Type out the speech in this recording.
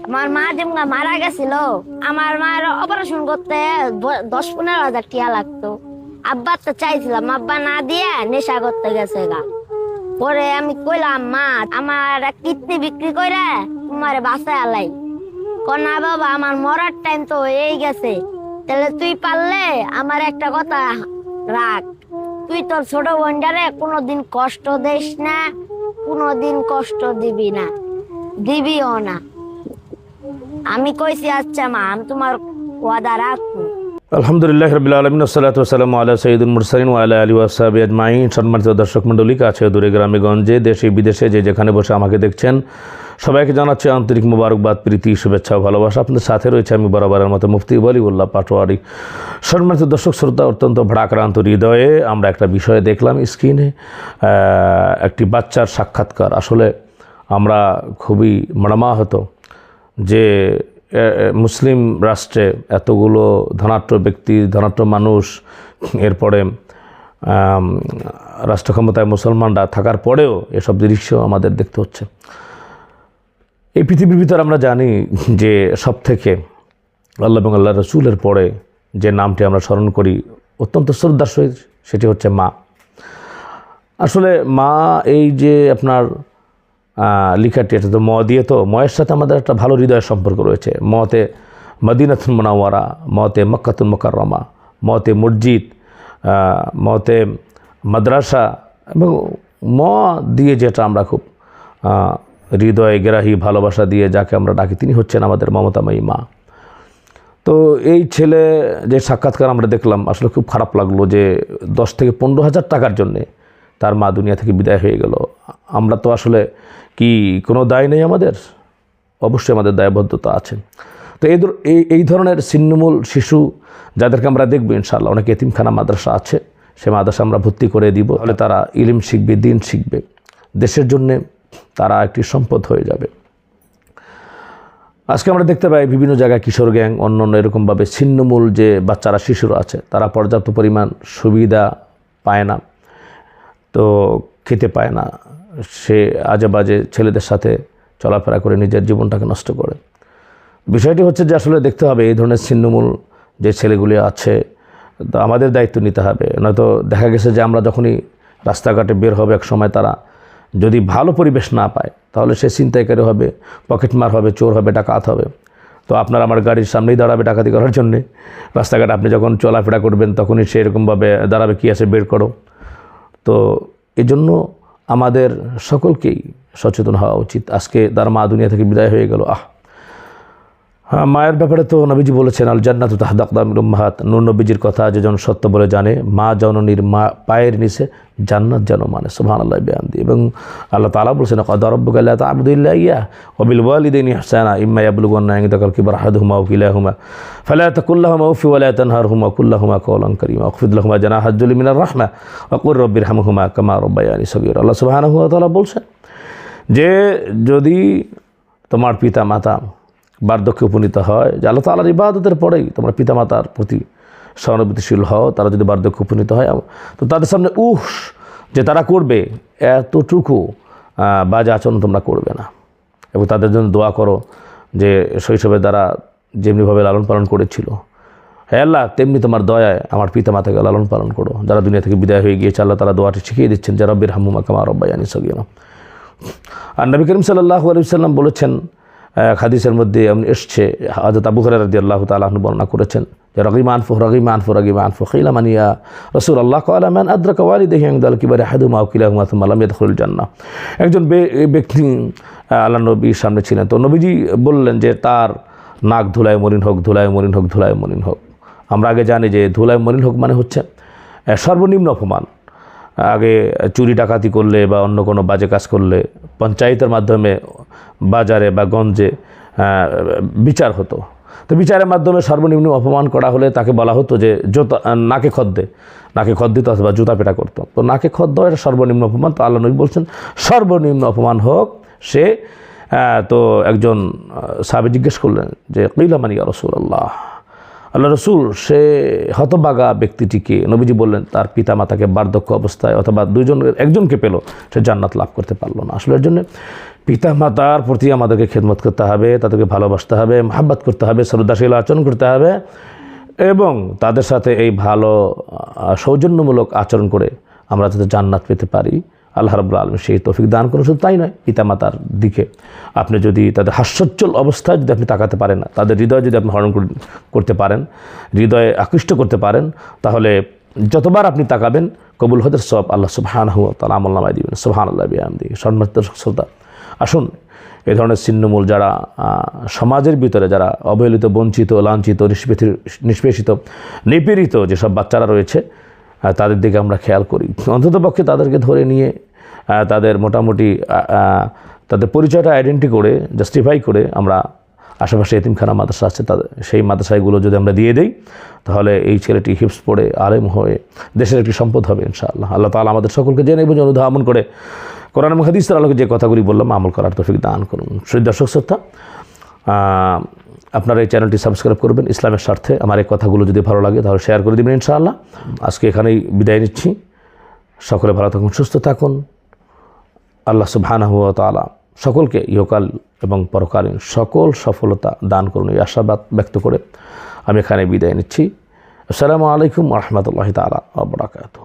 আমার মা যেমন মারা গেছিল, আমার মায়ের অপারেশন করতে 10-15 হাজার টাকা লাগতো। আব্বা তো চাইছিলাম, আব্বা না দিয়ে নেশা করতে গেছে গা। পরে আমি কইলাম, মা আমার কিডনি বিক্রি করে তোমার বাসায় আলাই। না বাবা, আমার মরার টাইম তো হয়েই গেছে, তাহলে তুই পারলে আমার একটা কথা রাখ, তুই তোর ছোট বোনটারে কোনোদিন কষ্ট দিস না, কোনোদিন কষ্ট দিবি না, দিবিও না। আমি কইছি, আচ্ছা মা, আমি তোমার ওয়াদা রাখবো। আলহামদুলিল্লাহ রাব্বিল আলামিন ওয়াসসালাতু ওয়াসসালামু আলা সাইয়্যিদুল মুরসালিন ওয়া আলা আলিহি ওয়া সাহবিহি আজমাইন। সম্মানিত দর্শক মণ্ডলী, কাছে দূরে গ্রামে গঞ্জে দেশে বিদেশে যে যেখানে বসে আমাকে দেখছেন, সবাইকে জানাচ্ছি আন্তরিক মোবারকবাদ, প্রীতি, শুভেচ্ছা ও ভালোবাসা। আপনাদের সাথে রয়েছে আমি বরাবরের মতো মুফতি ওয়ালিউল্লাহ পাটোয়ারি। সম্মানিত দর্শক শ্রোতা, অত্যন্ত ভারাক্রান্ত হৃদয়ে আমরা একটা বিষয়ে দেখলাম স্ক্রিনে, একটি বাচ্চার সাক্ষাৎকার। আসলে আমরা খুবই মর্মাহত যে মুসলিম রাষ্ট্রে এতগুলো ধনাঢ্য ব্যক্তি, ধনাঢ্য মানুষ, এরপরে রাষ্ট্র ক্ষমতায় মুসলমানরা থাকার পরেও এসব দৃশ্য আমাদের দেখতে হচ্ছে। এই পৃথিবীর ভিতরে আমরা জানি যে সব থেকে আল্লাহ এবং আল্লাহ রসুলের পরে যে নামটি আমরা স্মরণ করি অত্যন্ত শ্রদ্ধার সহিত, সেটি হচ্ছে মা। আসলে মা, এই যে আপনার লিখাটি, এটা তো ম দিয়ে, তো ময়ের সাথে আমাদের একটা ভালো হৃদয়ের সম্পর্ক রয়েছে। মতে মদিনাতুল মুনাওয়ারা, মতে মক্কাতুল মুকাররমা, মতে মসজিদ, মতে মাদ্রাসা, এবং ম দিয়ে যেটা আমরা খুব হৃদয় গ্রাহী ভালোবাসা দিয়ে যাকে আমরা ডাকি, তিনি হচ্ছেন আমাদের মমতাময়ী মা। তো এই ছেলে যে সাক্ষাৎকার আমরা দেখলাম, আসলে খুব খারাপ লাগলো যে 10 থেকে 15 হাজার টাকার জন্যে তার মা দুনিয়া থেকে বিদায় হয়ে গেল। আমরা তো আসলে কি কোনো দায় নেই আমাদের? অবশ্যই আমাদের দায়বদ্ধতা আছে। তো এই ধরনের ছিন্নমূল শিশু যাদেরকে আমরা দেখব, ইনশাআল্লাহ অনেক এতিমখানা মাদ্রাসা আছে, সে মাদ্রাসা আমরা ভর্তি করে দিব। তাহলে তারা ইলম শিখবে, দিন শিখবে, দেশের জন্যে তারা একটি সম্পদ হয়ে যাবে। আজকে আমরা দেখতে পাই বিভিন্ন জায়গায় কিশোর গ্যাং, অন্য এরকমভাবে ছিন্নমূল যে বাচ্চারা, শিশুরা আছে, তারা পর্যাপ্ত পরিমাণ সুবিধা পায় না, তো খেতে পায় না, সে আজে বাজে ছেলেদের সাথে চলাফেরা করে নিজের জীবনটাকে নষ্ট করে। বিষয়টি হচ্ছে যে আসলে দেখতে হবে এই ধরনের ছিন্নমূল যে ছেলেগুলি আছে, তো আমাদের দায়িত্ব নিতে হবে। নয়তো দেখা গেছে যে আমরা যখনই রাস্তাঘাটে বের হবে, এক সময় তারা যদি ভালো পরিবেশ না পায়, তাহলে সে ছিনতাইকারী হবে, পকেটমার হবে, চোর হবে, ডাকাত হবে। তো আপনার আমার গাড়ির সামনেই দাঁড়াবে ডাকাতি করার জন্যে। রাস্তাঘাটে আপনি যখন চলাফেরা করবেন, তখনই সে এরকমভাবে দাঁড়াবে, কী আছে বের করো। তো এই জন্য আমাদের সকলকেই সচেতন হওয়া উচিত। আজকে তার মা দুনিয়া থেকে বিদায় হয়ে গেল। হ্যাঁ, মায়ের ব্যাপারে তো নবীজি বলেছেন, আল জান্নাতু তাহতা আকদামিল উম্মাহাত। নূর নবীজির কথা যে জন সত্য বলে জানে, মা জননীর মা পায়ের নিচে জান্নাত যেন মানে। সুবহানাল্লাহি বিহামদিহি। এবং আল্লাহ তাআলা বলেছেন, ক্বাদা রাব্বুকা আল্লা তা'বুদু ইল্লা ইয়্যাহু ওয়া বিল ওয়ালিদাইনি ইহসানা ইম্মা ইয়াবলুগান্না ইনদাকাল কিবরা আহাদুহুমা আও কিলাহুমা ফালা তাকুল লাহুমা উফ ওয়া লা তানহারহুমা ওয়া কুল লাহুমা কাওলান কারীমা ওয়াখফিদ লাহুমা জানাহা যুলি মিনার রাহমা ওয়া কুর রাব্বিরহামহুমা কামা রাব্বায়ানি সগীরা। আল্লাহ সুবহানাহু ওয়া তাআলা বলছেন যে যদি তোমার পিতা মাতা বার্ধক্যে উপনীত হয়, যে আল্লাহ তাআলার ইবাদতের পরেই তোমার পিতামাতার প্রতি সহানুভূতিশীল হও, তারা যদি বার্ধক্যে উপনীত হয়, তো তাদের সামনে যে তারা করবে, এতটুকু বাজে আচরণ তোমরা করবে না। এবং তাদের জন্য দোয়া করো যে শৈশবে দ্বারা যেমনিভাবে লালন পালন করেছিল, হে আল্লাহ, তেমনি তোমার দয়ায় আমার পিতামাতাকে লালন পালন করো, যারা দুনিয়া থেকে বিদায় হয়ে গিয়েছে। আল্লাহ তাআলা দোয়াটি শিখিয়ে দিচ্ছেন যে রাব্বিরহামহুমা কামা রাব্বায়ানি সগীরা। আর নবী করিম সাল্লাল্লাহু আলাইহি ওয়াসাল্লাম বলেছেন, হাদিসের মধ্যে এমন এসছে, হযরত আবু হুরায়রা রাদিয়াল্লাহু তাআলা আনহু বর্ণনা করেছেন যে রাগিমা আনফু কিলা মান ইয়া রাসূলুল্লাহ ক্বালা মান আদরাকা ওয়ালিদাইহি ইনদাল কিবারি আহাদুহুমা আও কিলাহুমা সুম্মা লাম ইয়াদখুলুল জান্নাহ। একজন ব্যক্তি আল্লাহ নবীর সামনে ছিলেন, তো নবীজি বললেন যে তার নাক ধুলায় মলিন হোক, ধুলায় মলিন হোক, ধুলায় মলিন হোক। আমরা আগে জানি যে ধুলায় মলিন হোক মানে হচ্ছে সর্বনিম্ন অপমান। আগে চুরি ডাকাতি করলে বা অন্য কোনো বাজে কাজ করলে পঞ্চায়েতের মাধ্যমে বাজারে বা গঞ্জে বিচার হতো। তো বিচারের মাধ্যমে সর্বনিম্ন অপমান করা হলে তাকে বলা হতো যে নাকে খদ দিত অথবা জুতা পেটা করতো। তো নাকে খদ দেওয়া এটা সর্বনিম্ন অপমান। তো আল্লাহ নবী বলছেন সর্বনিম্ন অপমান হোক সে। তো একজন সাহাবী জিজ্ঞেস করলেন যে কিলা মান ইয়া রাসূলুল্লাহ, আল্লাহ রসুল সে হতবাগা ব্যক্তিটিকে নবীজি বললেন তার পিতা মাতাকে বার্ধক্য অবস্থায় অথবা একজনকে পেল, সে জান্নাত লাভ করতে পারলো না। আসলে এর জন্য পিতা মাতার প্রতি আমাদেরকে খেদমত করতে হবে, তাদেরকে ভালোবাসতে হবে, মহাব্বত করতে হবে, শ্রদ্ধাশীল আচরণ করতে হবে এবং তাদের সাথে এই ভালো সৌজন্যমূলক আচরণ করে আমরা যাতে জান্নাত পেতে পারি, আল্লাহ রাব্বুল আলামিন সেই তৌফিক দান করুন। শুধু তাই নয়, পিতামাতার দিকে আপনি যদি তাদের হাস্যোজ্জ্বল অবস্থায় যদি আপনি তাকাতে পারেন না, তাদের হৃদয় যদি আপনি হরণ করতে পারেন, হৃদয়ে আকৃষ্ট করতে পারেন, তাহলে যতবার আপনি তাকাবেন কবুল হদের সব আল্লাহ সুবহানাহু ওয়া তাআলা আমলনামায় দিবেন। সুবহানাল্লাহি বিহামদিহি। সম্মানিত শ্রোতা, আসুন এ ধরনের ছিন্নমূল যারা সমাজের ভিতরে যারা অবহেলিত, বঞ্চিত, লাঞ্ছিত, নিষ্পেষিত, নিপীড়িত যেসব বাচ্চারা রয়েছে তাদের দিকে আমরা খেয়াল করি। অন্ততপক্ষে তাদেরকে ধরে নিয়ে তাদের মোটামুটি তাদের পরিচয়টা আইডেন্টি করে, জাস্টিফাই করে আমরা আশেপাশে এতিমখানা মাদ্রাসা আছে তাদের সেই মাদ্রাসাগুলো যদি আমরা দিয়ে দেই, তাহলে এই ছেলেটি হিফজ পড়ে আলেম হয়ে দেশের একটি সম্পদ হবে ইনশাআল্লাহ। আল্লাহ তাআলা আমাদের সকলকে জেনে বুঝে অনুধাবন করে কোরআন এবং হাদিসের আলোকে যে কথাগুলি বললাম আমল করার তৌফিক দান করুন। দর্শক শ্রোতা, আপনারা এই চ্যানেলটি সাবস্ক্রাইব করবেন ইসলামের স্বার্থে। আমার এই কথাগুলো যদি ভালো লাগে তাহলে শেয়ার করে দেবেন ইনশাআল্লাহ। আজকে এখানেই বিদায় নিচ্ছি। সকলে ভালো থাকুন, সুস্থ থাকুন। আল্লাহ সুবহানাহু ওয়া তাআলা সকলকে ইহকাল এবং পরকালীন সকল সফলতা দান করুন এই আশাবাদ ব্যক্ত করে আমি এখানে বিদায় নিচ্ছি। আসসালামু আলাইকুম ওয়া রাহমাতুল্লাহি তাআলা ওয়া বারাকাতুহু।